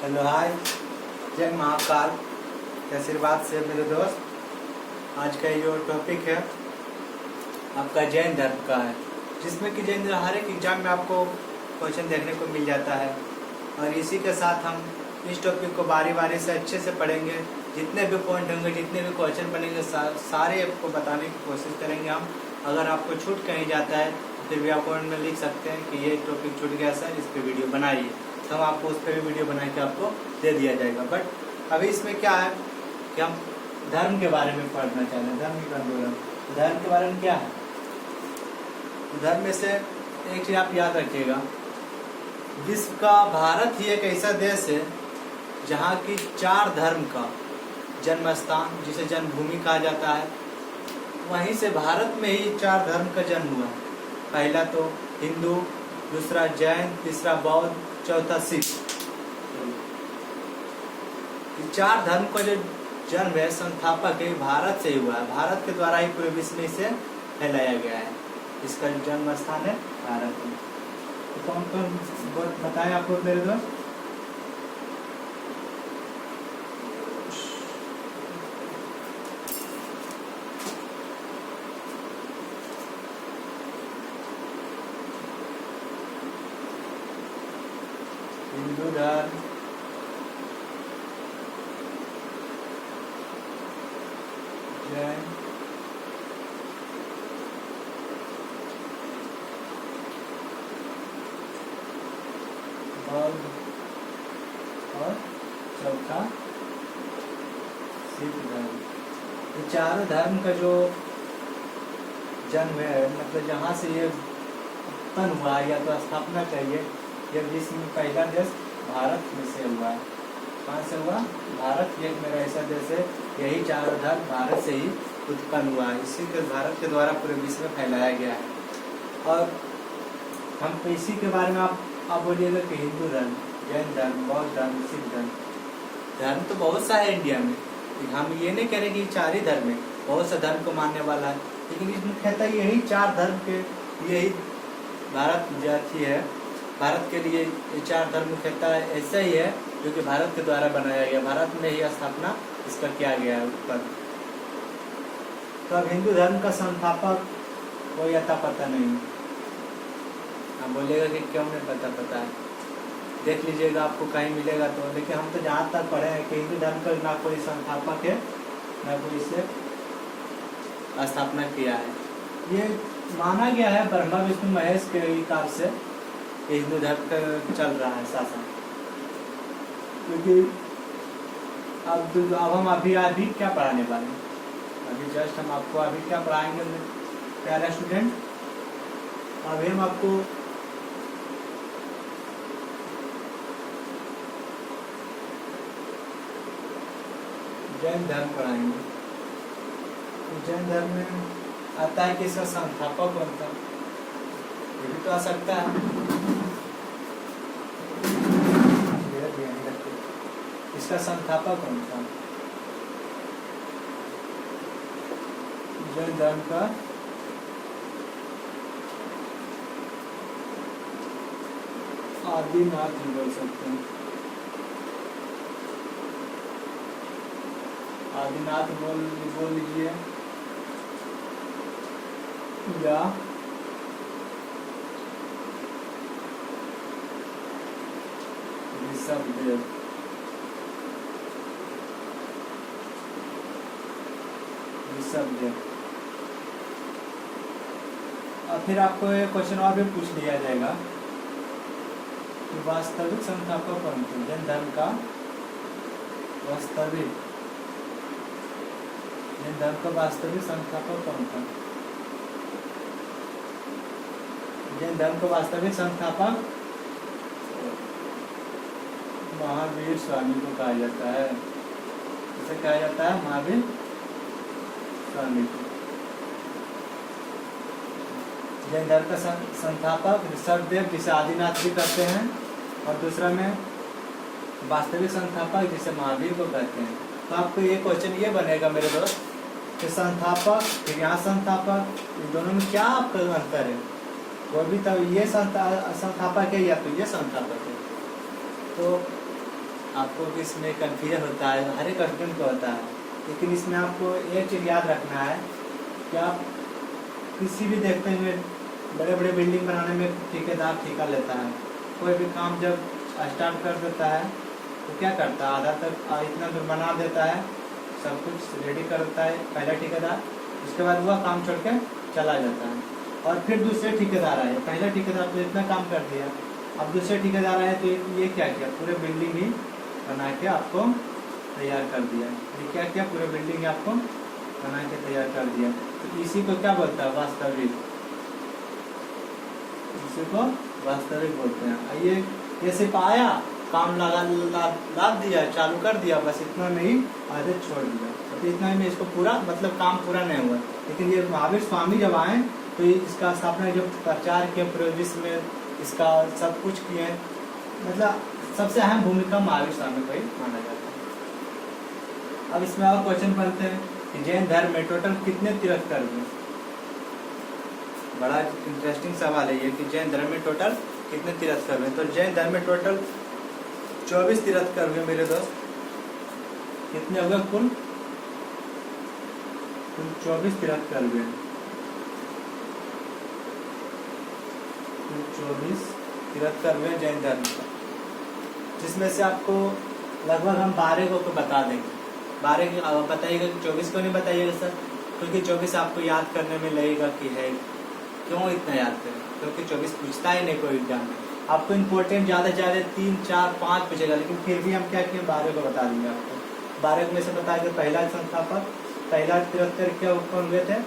Hello hi, जय महाकाल के आशीर्वाद से मेरे दोस्त। आज का जो टॉपिक है आपका जैन धर्म का है, जिसमें कि जैन धर्म हर एक एग्जाम में आपको क्वेश्चन देखने को मिल जाता है। और इसी के साथ हम इस टॉपिक को बारी बारी से अच्छे से पढ़ेंगे। जितने भी पॉइंट होंगे, जितने भी क्वेश्चन बनेंगे, सारे आपको बताने की कोशिश करेंगे हम। अगर आपको छूट कहीं जाता है तो भी आप कमेंट में लिख सकते हैं कि ये टॉपिक छूट गया सर, इस पर वीडियो बनाइए, तो हम आपको उस पर भी वीडियो बना के आपको दे दिया जाएगा। बट अभी इसमें क्या है कि हम धर्म के बारे में पढ़ना चाह रहे हैं। धर्म की आंदोलन, धर्म के बारे में क्या है? धर्म में से एक चीज आप याद रखिएगा, विश्व का भारत ही एक ऐसा देश है जहाँ की 4 धर्म का जन्म स्थान, जिसे जन्मभूमि कहा जाता है। वहीं से भारत में ही 4 धर्म का जन्म हुआ है। पहला तो हिंदू, दूसरा जैन, तीसरा बौद्ध, चौथा सिख। 4 धर्म का जो जन्म है, संस्थापक है, भारत से ही हुआ है। भारत के द्वारा ही पूरे विश्व में इसे फैलाया गया है। इसका जन्म स्थान है भारत में। तो कौन कौन बताएं आपको मेरे दोस्त? हिंदू धर्म, जैन, बौद्ध और चौथा सिख धर्म। ये 4 धर्म का जो जन्म है, मतलब जहाँ से ये उत्पन्न हुआ या तो स्थापना चाहिए, ये विश्व में पहला देश भारत में से हुआ है। कहाँ से हुआ? भारत एक मेरा ऐसा देश है, यही 4 धर्म भारत से ही उत्पन्न हुआ है। इसी के भारत के द्वारा पूरे विश्व में फैलाया गया है। और हम इसी के बारे में आप बोलिएगा कि हिंदू धर्म, जैन धर्म, बौद्ध धर्म, सिख धर्म। धर्म तो बहुत सा है इंडिया में। हम ये नहीं कह रहे कि 4 ही धर्म है, बहुत सा धर्म को मानने वाला है, लेकिन इसमें मुख्यतः यही 4 धर्म के यही भारत जाती है। भारत के लिए ये 4 धर्म मुख्यतः ऐसा ही है जो कि भारत के द्वारा बनाया गया, भारत में ही स्थापना इसका किया गया है उत्पन्न। तो अब हिंदू धर्म का संस्थापक कोई अता पता नहीं। आप बोलेगा कि क्यों नहीं पता है, देख लीजिएगा, आपको कहीं मिलेगा तो। लेकिन हम तो जहाँ तक पढ़े हैं कि हिंदू धर्म का ना कोई संस्थापक है, ना कोई इसे स्थापना किया है। ये माना गया है ब्रह्मा विष्णु महेश के काल से हिंदू धर्म का चल रहा है शासन। क्योंकि अब हम अभी क्या पढ़ाने वाले हैं? अभी जस्ट हम आपको अभी क्या पढ़ाएंगे प्यारे स्टूडेंट? अभी हम आपको जैन धर्म पढ़ाएंगे। जैन धर्म में आता है कि इसका संस्थापक कौन था, ये भी तो आ सकता है। इसका संस्थापक कौन था? जैन धर्म का आदिनाथ भी बोल सकते हैं। आदिनाथ बोल लीजिए, या ऋषभदेव। और फिर आपको एक क्वेश्चन और भी पूछ लिया जाएगा कि वास्तविक संस्थापक कौन थे जैन धर्म का? वास्तविक जैन धर्म का वास्तविक संस्थापक कौन था? जैन धर्म का वास्तविक संस्थापक महावीर स्वामी को कहा जाता है। इसे कहा जाता है महावीर स्वामी को। जैन धर्म का संस्थापक ऋषभदेव, जिसे आदिनाथ भी कहते हैं, और दूसरा में वास्तविक संस्थापक जिसे महावीर को कहते हैं। तो आपको ये क्वेश्चन ये बनेगा मेरे दोस्त कि संस्थापक फिर यहाँ संस्थापक, इन दोनों में क्या आपका अंतर है? वो भी तब ये संस्थापक है या तो ये संस्थापक है। तो आपको भी इसमें कन्फ्यूजन होता है, हर एक स्टूडेंट को होता है, लेकिन इसमें आपको एक चीज़ याद रखना है कि आप किसी भी देखते हुए बड़े बड़े बिल्डिंग बनाने में ठेकेदार ठेका लेता है। कोई भी काम जब स्टार्ट कर देता है तो क्या करता है, आधा तक इतना दूर बना देता है, सब कुछ रेडी कर देता है पहला ठेकेदार, उसके बाद वह काम छोड़ के चला जाता है और फिर दूसरे ठेकेदार आए। पहला ठेकेदार तो इतना काम कर दिया, अब दूसरे ठेकेदार आए तो ये क्या किया, पूरे बिल्डिंग ही बना के आपको तैयार कर दिया। ये क्या किया, पूरे बिल्डिंग ही आपको बना के तैयार कर दिया। तो इसी को क्या बोलता है, वास्तविक, इसी को वास्तविक बोलते हैं। ये सिर्फ आया, काम लाद दिया, चालू कर दिया, बस इतना में ही आधे छोड़ दिया, तो इतना में इसको पूरा मतलब काम पूरा नहीं हुआ। लेकिन ये महावीर स्वामी जब आए तो इसका स्थापना जब प्रचार किया पूरे विश्व में, इसका सब कुछ किए, मतलब सबसे अहम भूमिका महावीर स्वामी को ही माना जाता है। अब इसमें और क्वेश्चन बनते हैं कि जैन धर्म में टोटल कितने तीर्थंकर हुए। बड़ा इंटरेस्टिंग सवाल है ये कि जैन धर्म में टोटल कितने तीर्थंकर हुए। तो जैन धर्म में टोटल 24 तीर्थंकर हुए मेरे दोस्त। कितने हो गए कुल 24 तीर्थंकर हुए, 24 तीर्थंकर हुए जैन धर्म का, जिसमें से आपको लगभग हम 12 को बता देंगे। 12 की बताइएगा कि 24 को नहीं बताइएगा सर, क्योंकि 24 आपको याद करने में लगेगा कि है, क्यों इतना याद करें, क्योंकि 24 पूछता ही नहीं कोई एग्जाम में। आपको इम्पोर्टेंट ज़्यादा से ज़्यादा 3, 4, 5 पूछेगा, लेकिन फिर भी हम क्या किए 12 को बता देंगे आपको। 12 में से बता के पहला संस्थापक, पहला तीर्थंकर क्या कौन हुए थे,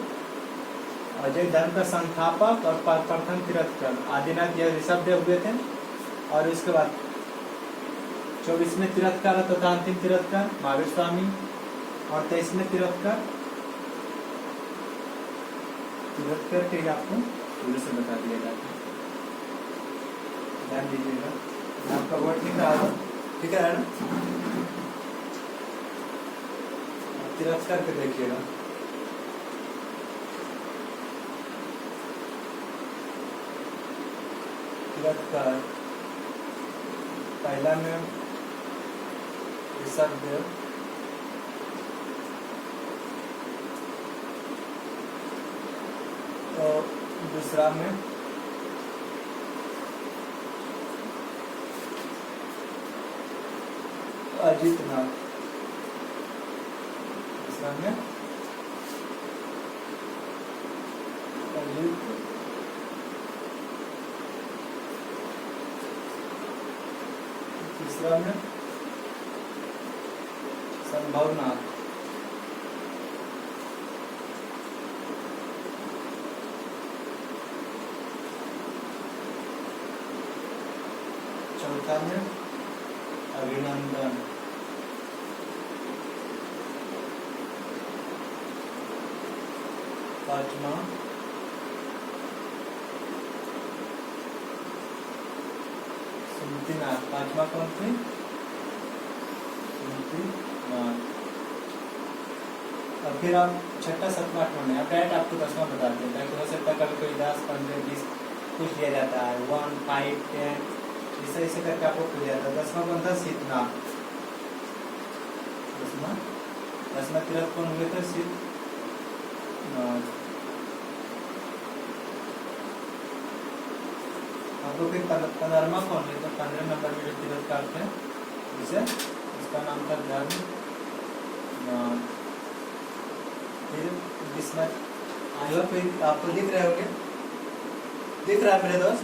जैन धर्म का संस्थापक और प्रथम तीर्थंकर आदिनाथ या ऋषभदेव हुए थे। और उसके बाद 24वें तीर्थंकर तथा अंतिम तीर्थंकर महावीर स्वामी, और 23वें तीर्थंकर के आपको पूरे से बता दिया जाता है। ध्यान दीजिएगा, आपका वर्ड लिख रहा होगा, ठीक है ना। तीर्थंकर के देखिएगा, तीर्थंकर पहला में ऋषभदेव, और दूसरा में अजितनाथ, दूसरा में अजित, तीसरा में संभवनाथ, चौथा में अभिनंदन, पांचवा सुमतिनाथ, पांचवा कौन थे, सुमतिनाथ। और फिर आप छठा, सातवां, आठवां में आप डायरेक्ट आपको 10वां बताते हैं, ताकि हो सकता है कभी कोई 10, 15, 20 कुछ लिया जाता है, 1, 5, 10 ऐसे करके आपको खुल जाता है। 10वां कौन था, शीतनाथ। 10वां तीर्थ कौन हुए थे, शीतनाथ। आपको फिर 15वां कौन है, तो 15 नंबर में जो तीर्थंकर थे जिसे उसका नाम था धर्मनाथ। फिर 20वां आएगा, फिर आपको दिख रहे होंगे, दिख रहा है मेरे दोस्त,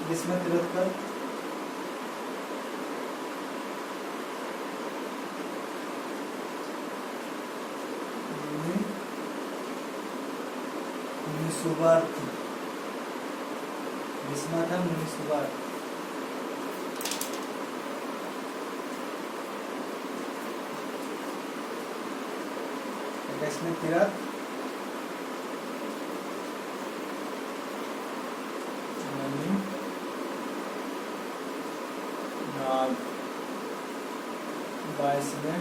20वां तीर्थंकर मुनिसुवार्थ, 20वां था मुनिसुवार्थ। इसमें तीर्थ नाग, 22 में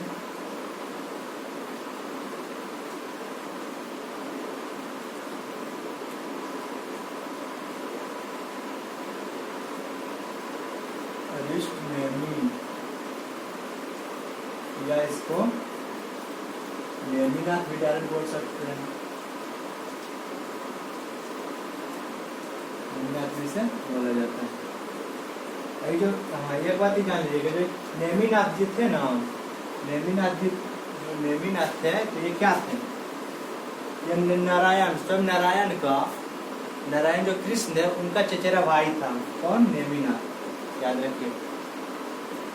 वरिष्ठ नेमी, या इसको नेमिनाथ भी डायरेक्ट बोल सकते हैं, नेमिनाथ भी से बोला जाता है। अभी जो एक बात ही जान लीजिएगा, जो नेमिनाथ जी थे ना, नेमिनाथ जी जो नेमिनाथ थे तो ये क्या थे, ये नारायण, स्वयं नारायण का, नारायण जो कृष्ण है उनका चचेरा भाई था। कौन? नेमिनाथ, याद रखिए,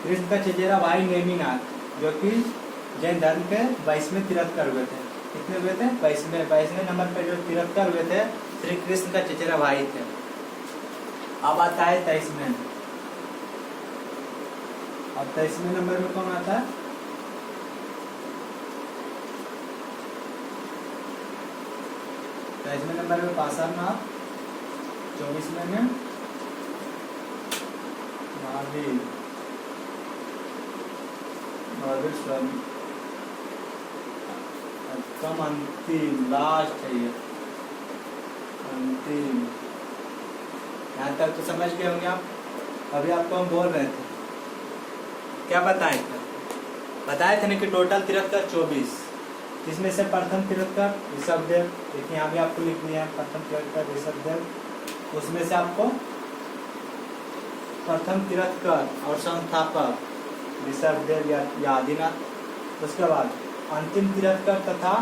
कृष्ण का चचेरा भाई नेमिनाथ, जो कि जैन धर्म के 22वें तीर्थंकर हुए थे। कितने हुए थे? 22वें नंबर पे जो तीर्थंकर हुए थे श्री कृष्ण का चचेरा भाई थे। अब आता है 23वें, अब 23वें नंबर में कौन आता है? तेईसवें नंबर में पासारनाथ, 24वें में महावीर, महावीर स्वामी, कम अंतिम, लास्ट है ये अंतिम। यहाँ तक तो समझ गए होंगे आप। अभी आपको हम बोल रहे थे, क्या बताए थे? बताए थे ना कि टोटल तीर्थंकर 24, जिसमें से प्रथम तीर्थंकर ऋषभदेव, देखिए यहाँ भी आपको लिख दिया है प्रथम तीर्थंकर ऋषभदेव। उसमें से आपको प्रथम तीर्थंकर और संस्थापक ऋषभदेव या आदिनाथ, उसके बाद अंतिम तीर्थंकर तथा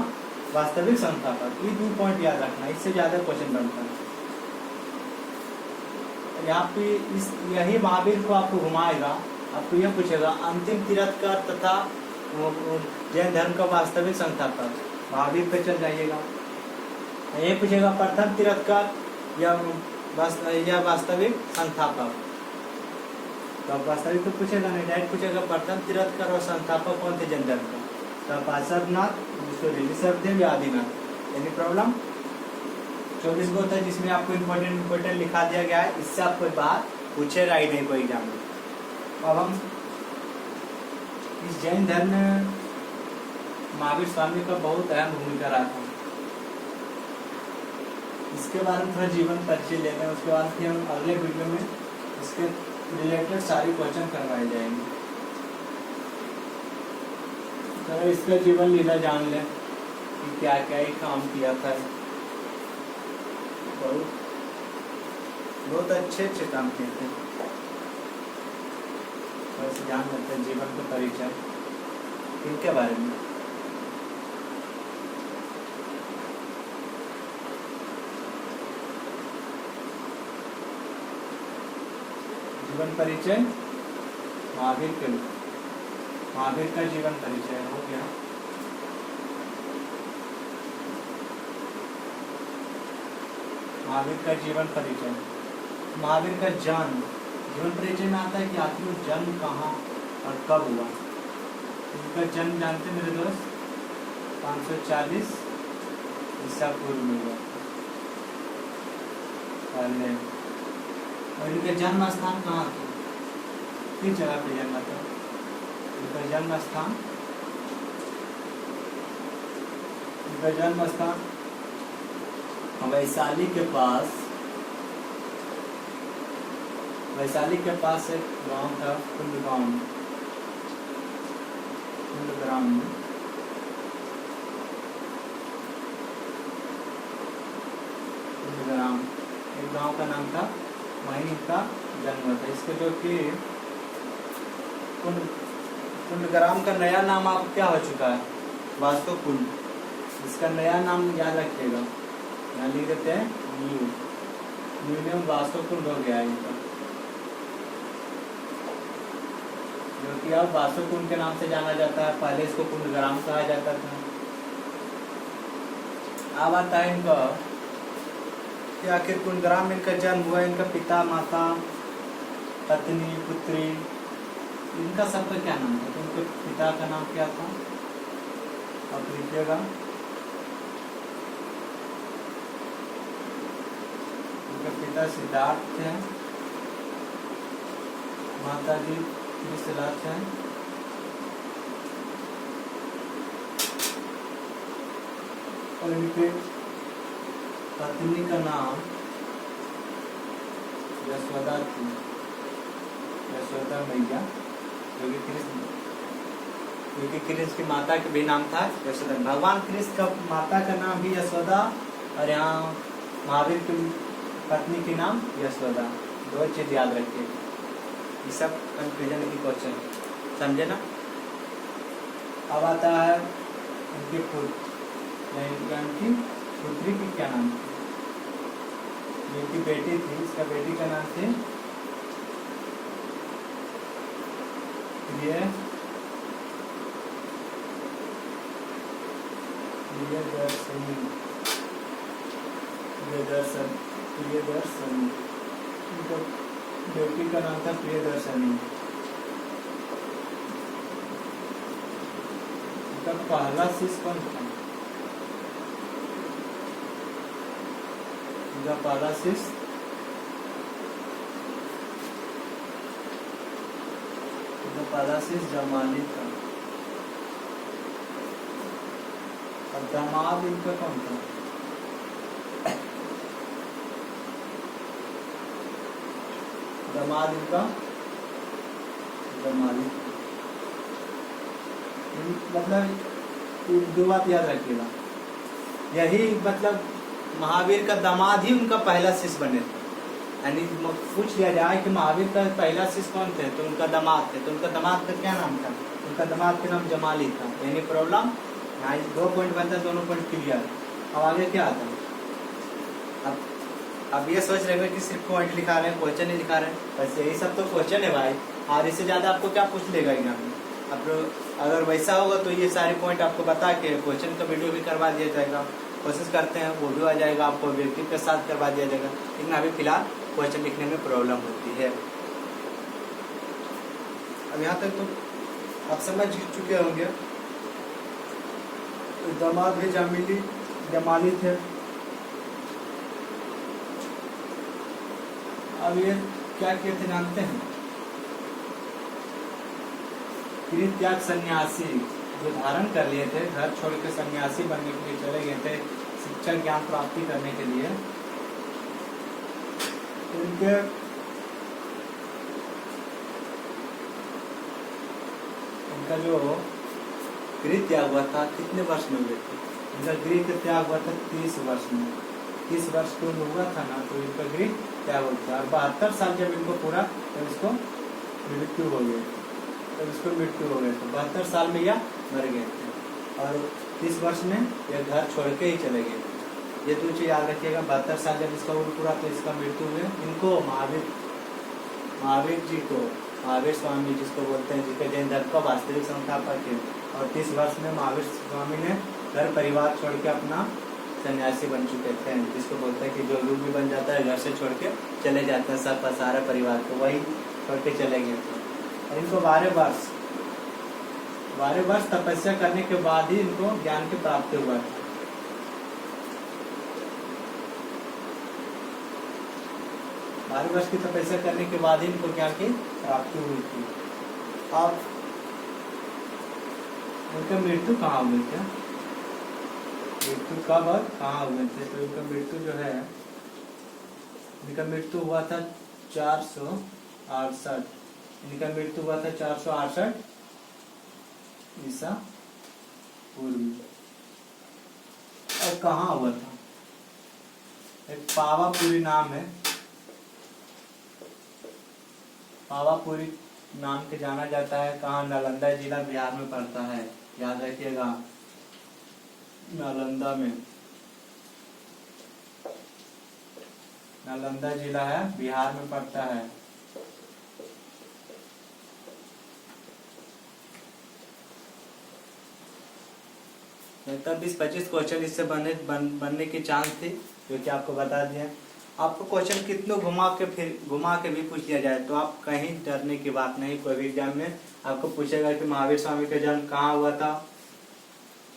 वास्तविक संस्थापक। ये 2 पॉइंट याद रखना, इससे ज्यादा क्वेश्चन बनता है। यहाँ पे इस यही महावीर को आपको घुमाएगा, आपको यह पूछेगा अंतिम तीर्थंकर तथा जैन धर्म का वास्तविक संस्थापक, महावीर पे चल जाइएगा। ये पूछेगा प्रथम तीर्थंकर या वास्तविक संस्थापक, तो वास्तविक तो पूछेगा नहीं, डायरेक्ट पूछेगा प्रथम तीर्थंकर और संस्थापक कौन थे जैन धर्म का, तो पार्श्वनाथ, ऋषभदेव या आदिनाथ। Any problem? 24 गो था जिसमें आपको इम्पोर्टेंट लिखा दिया गया है, इससे आप कोई बात पूछेगा ही नहीं कोई एग्जाम में। अब हम इस जैन धर्म में महावीर स्वामी का बहुत अहम भूमिका रहा था, इसके बारे में थोड़ा जीवन परिचय लेते हैं। उसके बाद फिर हम अगले वीडियो में इसके रिलेटेड सारी क्वेश्चन करवाए जाएंगे। तो इसका जीवन लीला जान लें कि क्या क्या ही काम किया था, बहुत अच्छे काम किए थे। बस ध्यान रखते हैं जीवन का परिचय इनके बारे में। जीवन परिचय महावीर का जीवन परिचय हो गया। महावीर का जीवन परिचय, महावीर का जन्म, जीवन परिचय में आता है कि आखिर जन्म कहाँ और कब हुआ। इनका जन्म जानते मेरे दोस्त 540 ईसा पूर्व में हुआ पहले। और इनका जन्म स्थान कहाँ था, किस जगह पे जन्म था? इनका जन्म स्थान वैशाली के पास एक गांव था कुंडग्राम, एक गांव का नाम था, वहीं इनका जन्म था। इसके जो कि कुंडग्राम का नया नाम आप क्या हो चुका है? वास्तव कुंड। इसका नया नाम याद रखिएगा, यहाँ लिख देते हैं न्यू वास्तव कुंड हो गया इनका, जो कि अब वास्तव कुंड के नाम से जाना जाता है। पहले इसको कुंडग्राम कहा जाता था। अब आता है इनका कि आखिर कुंडग्राम में इनका जन्म हुआ। इनका पिता, माता, पत्नी, पुत्री, इनका सबका क्या नाम था? तो इनके पिता का नाम क्या था आप लिखिएगा। पिता सिद्धार्थ थे, माता जी त्रिशला थे, और इनके पत्नी का नाम यशोदा थी। यशोदा मैया, क्योंकि कृष्ण की माता के भी नाम था यशोदा। भगवान कृष्ण का माता का नाम भी यशोदा, और यहाँ महावीर की पत्नी के नाम यशोदा। दो चीज याद रखिए, ये सब कंफ्यूजन की क्वेश्चन समझे ना। अब आता है उनकी पुत्री की क्या नाम थी, जिनकी बेटी थी, इसका बेटी का नाम थी प्रियदर्शनी। उनका बेटी का नाम था प्रियदर्शनी। उनका पहला शिष्य कौन था? उनका पहला शिष्य जमाली था। और दामाद इनका कौन था? दामाद इनका जमाली। मतलब दो बात याद रखिएगा, यही मतलब महावीर का दामाद ही उनका पहला शिष्य बने थे। यानी पूछ लिया जाए कि महावीर का पहला शिष्य कौन थे, तो उनका दामाद थे। तो उनका दामाद का क्या नाम था? उनका दामाद का नाम जमाली था। यानी प्रॉब्लम यहाँ 2 पॉइंट बनता है, दोनों पॉइंट क्लियर। अब आगे क्या आता है? अब ये सोच रहे कि सिर्फ पॉइंट लिखा रहे हैं, क्वेश्चन नहीं लिखा रहे हैं, बस यही सब तो क्वेश्चन है भाई। और इससे ज्यादा आपको क्या पूछ लेगा एग्जाम में? अब अगर वैसा होगा तो ये सारे पॉइंट आपको बता के क्वेश्चन का वीडियो भी करवा दिया जाएगा। कोशिश करते हैं वो भी आ जाएगा, आपको ऑब्जेक्टिव के साथ करवा दिया जाएगा। लेकिन अभी फिलहाल क्वेश्चन लिखने में प्रॉब्लम होती है। अब यहाँ तक तो आप समझ चुके होंगे। तो दामाद भी जमाली थे। अब ये क्या किए थे जानते हैं? परित्याग सन्यासी जो धारण कर लिए थे, घर छोड़ के सन्यासी बनने के लिए चले गए थे शिक्षा ज्ञान प्राप्ति करने के लिए। इनका जो गृह त्याग हुआ था कितने वर्ष में हुए थे? इनका गृह त्याग हुआ था 30 वर्ष में। 30 वर्ष को हुआ था ना, तो इनका गृह त्याग हो गया। और 72 साल जब इनको पूरा, तब इसको मृत्यु हो गई। तो 72 साल में यह मर गए थे, और 30 वर्ष में यह घर छोड़ के ही चले गए थे। ये दो चीज याद रखिएगा। 72 साल जब इसका उम्र पूरा, तो इसका मृत्यु हुए। इनको महावीर जी को, महावीर स्वामी जिसको बोलते हैं, जिसके जैन धर्म का वास्तविक संस्थापक है। और 30 वर्ष में महावीर स्वामी ने घर परिवार छोड़ के अपना सन्यासी बन चुके थे, जिसको बोलते हैं कि जो लोग भी बन जाता है घर से छोड़ के चले जाते हैं, सब सारा परिवार को वही छोड़ के चले गए थे। और इनको 12 वर्ष तपस्या करने के बाद ही इनको ज्ञान की प्राप्ति हुआ था। 12 वर्ष की तपस्या करने के बाद ही इनको ज्ञान की प्राप्ति हुई थी। अब उनका मृत्यु कहाँ हुए थे? मृत्यु कब और कहाँ हुए थे? तो इनका मृत्यु जो है, इनका मृत्यु हुआ था 468। इनका मृत्यु हुआ था 468 ईसा पूर्व। और कहाँ हुआ था? एक पावापुरी नाम है, पावापुरी नाम के जाना जाता है। कहाँ? नालंदा जिला बिहार में पड़ता है, याद रखिएगा। नालंदा में, नालंदा जिला है, बिहार में पड़ता है। तब 20-25 क्वेश्चन इससे बनने की चांस थी, जो कि आपको बता दिया। आपको क्वेश्चन कितने घुमा के भी पूछ लिया जाए तो आप कहीं डरने की बात नहीं। कोई भी एग्जाम में आपको पूछेगा कि महावीर स्वामी का जन्म कहाँ हुआ था?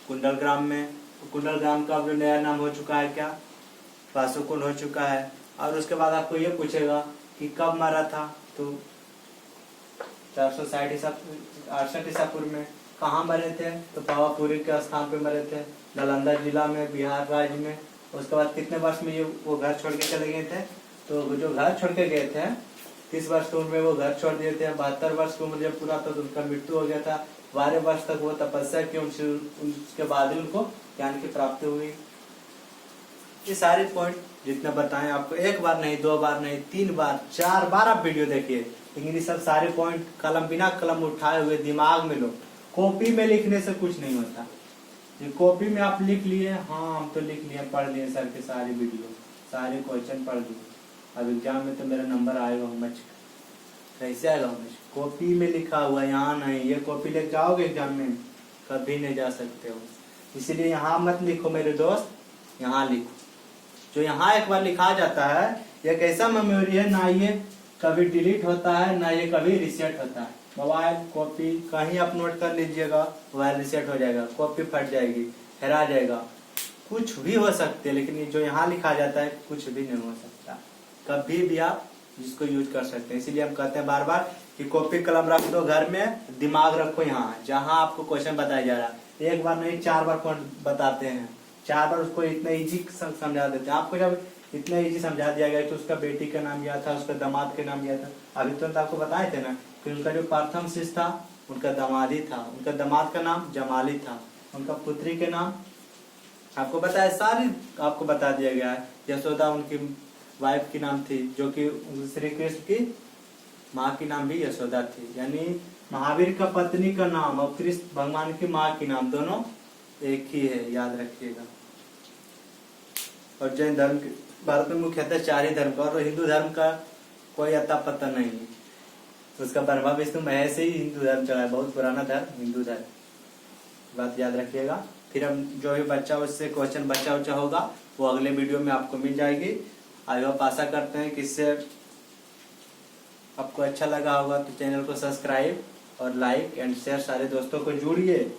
कुंडलग्राम में। कुंडलग्राम का अब जो नया नाम हो चुका है क्या? वासुकुंड हो चुका है। और उसके बाद आपको ये पूछेगा कि कब मरा था? तो 468 ईसा पूर्व में। कहाँ मरे थे? तो पावापुरी के स्थान पे मरे थे, नालंदा जिला में, बिहार राज्य में। उसके बाद कितने वर्ष में ये वो घर छोड़ के चले गए थे? तो जो घर छोड़ के गए थे 30 वर्ष की उम्र में वो घर छोड़ दिए थे। 72 वर्ष की उम्र जब पूरा था तो उनका मृत्यु हो गया था। 12 वर्ष तक वो तपस्या की, उसके बाद ही उनको ज्ञान की प्राप्ति हुई। ये सारे पॉइंट जितने बताएं आपको, एक बार नहीं, 2 बार नहीं, 3 बार, 4 बार आप वीडियो देखिए, लेकिन ये सब सारे पॉइंट कलम बिना कलम उठाए हुए दिमाग में लो। कॉपी में लिखने से कुछ नहीं होता। ये कॉपी में आप लिख लिए, हाँ हम तो लिख लिए, पढ़ लिए सर के सारी वीडियो, सारे क्वेश्चन पढ़ लिए, अब एग्जाम में तो मेरा नंबर आएगा मच, कैसे आएगा मच? कॉपी में लिखा हुआ, यहाँ नहीं। ये कॉपी लेके जाओगे एग्जाम में, कभी नहीं जा सकते हो। इसीलिए यहाँ मत लिखो मेरे दोस्त, यहाँ लिखो। जो यहाँ एक बार लिखा जाता है, ये कैसा मेमोरी है, ना ये कभी डिलीट होता है, ना ये कभी रिसेट होता है। मोबाइल, कॉपी कहीं आप नोट कर लीजिएगा, मोबाइल रिसेट हो जाएगा, कॉपी फट जाएगी, हेरा जाएगा, कुछ भी हो सकते हैं। लेकिन ये जो यहाँ लिखा जाता है कुछ भी नहीं हो सकता, कभी भी आप इसको यूज कर सकते हैं। इसीलिए हम कहते हैं बार बार कि कॉपी कलम रख दो घर में, दिमाग रखो यहाँ, जहाँ आपको क्वेश्चन बताया जा रहा है। एक बार नहीं, 4 बार पॉइंट बताते हैं, 4 बार उसको इतना इजी समझा देते हैं। आपको जब इतना इजी समझा दिया गया तो उसका बेटी का नाम याद था, उसका दामाद का नाम याद था। अभी तुरंत आपको बताए थे ना कि उनका जो प्रथम शिष्य था उनका दामाद ही था, उनका दामाद का नाम जमाली था, उनका पुत्री के नाम आपको बताया, सारी आपको बता दिया गया है। यशोदा उनकी वाइफ की नाम थी, जो कि श्री कृष्ण की माँ की नाम भी यशोदा थी। यानी महावीर का पत्नी का नाम और कृष्ण भगवान की माँ की नाम दोनों एक ही है, याद रखिएगा। और जैन धर्म भारत में मुख्यतः 4 ही धर्म का, और हिंदू धर्म का कोई अता पता नहीं है। तो उसका ब्रह्मा विष्णु महेश ही हिंदू धर्म चला है, बहुत पुराना धर्म हिंदू धर्म, बात याद रखिएगा। फिर हम जो भी बच्चा उससे क्वेश्चन बच्चा उच्चा होगा वो अगले वीडियो में आपको मिल जाएगी। आई होप, आशा करते हैं कि इससे आपको अच्छा लगा होगा। तो चैनल को सब्सक्राइब और लाइक एंड शेयर, सारे दोस्तों को जुड़िए।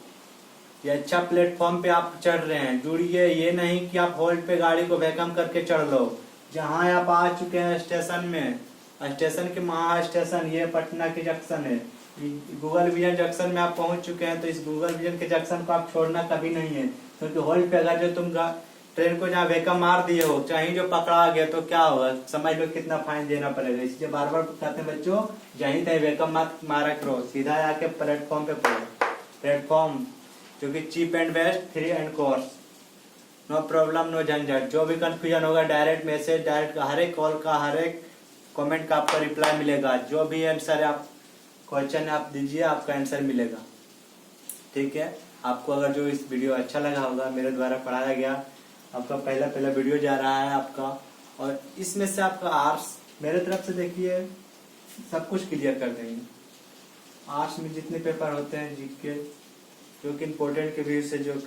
ये अच्छा प्लेटफॉर्म पे आप चढ़ रहे हैं, जुड़िए। ये नहीं कि आप होल्ड पे गाड़ी को वैकम करके चढ़ लो। जहां आप आ चुके हैं स्टेशन में, स्टेशन के महा स्टेशन ये पटना के जंक्शन है, गूगल विजन जंक्शन में आप पहुंच चुके हैं। तो इस गूगल विजन के जंक्शन को आप छोड़ना कभी नहीं है, क्योंकि होल्ड पे अगर जो तुम ट्रेन को जहाँ वेकम मार दिए हो, चाहे जो पकड़ा गया तो क्या होगा, समझ लो कितना फाइन देना पड़ेगा। इसलिए बार बार कहते हैं बच्चों, जहीं तहीं वेकम मत मारा करो, सीधा आके प्लेटफॉर्म पे पढ़ो। प्लेटफॉर्म जो कि cheap and best, free and course, no problem no झंझट। जो भी कंफ्यूजन होगा डायरेक्ट मैसेज, डायरेक्ट हर एक कॉल का, हर एक कमेंट का आपका रिप्लाई मिलेगा। जो भी आंसर आप क्वेश्चन आप दीजिए, आपका आंसर मिलेगा, ठीक है। आपको अगर जो इस वीडियो अच्छा लगा होगा, मेरे द्वारा पढ़ाया गया, आपका पहला वीडियो जा रहा है आपका, और इसमें से आपका आर्ट्स मेरे तरफ से देखिए सब कुछ क्लियर कर देंगे। आर्ट्स में जितने पेपर होते हैं जीके, जो कि इम्पोर्टेंट के व्यू से, जो कि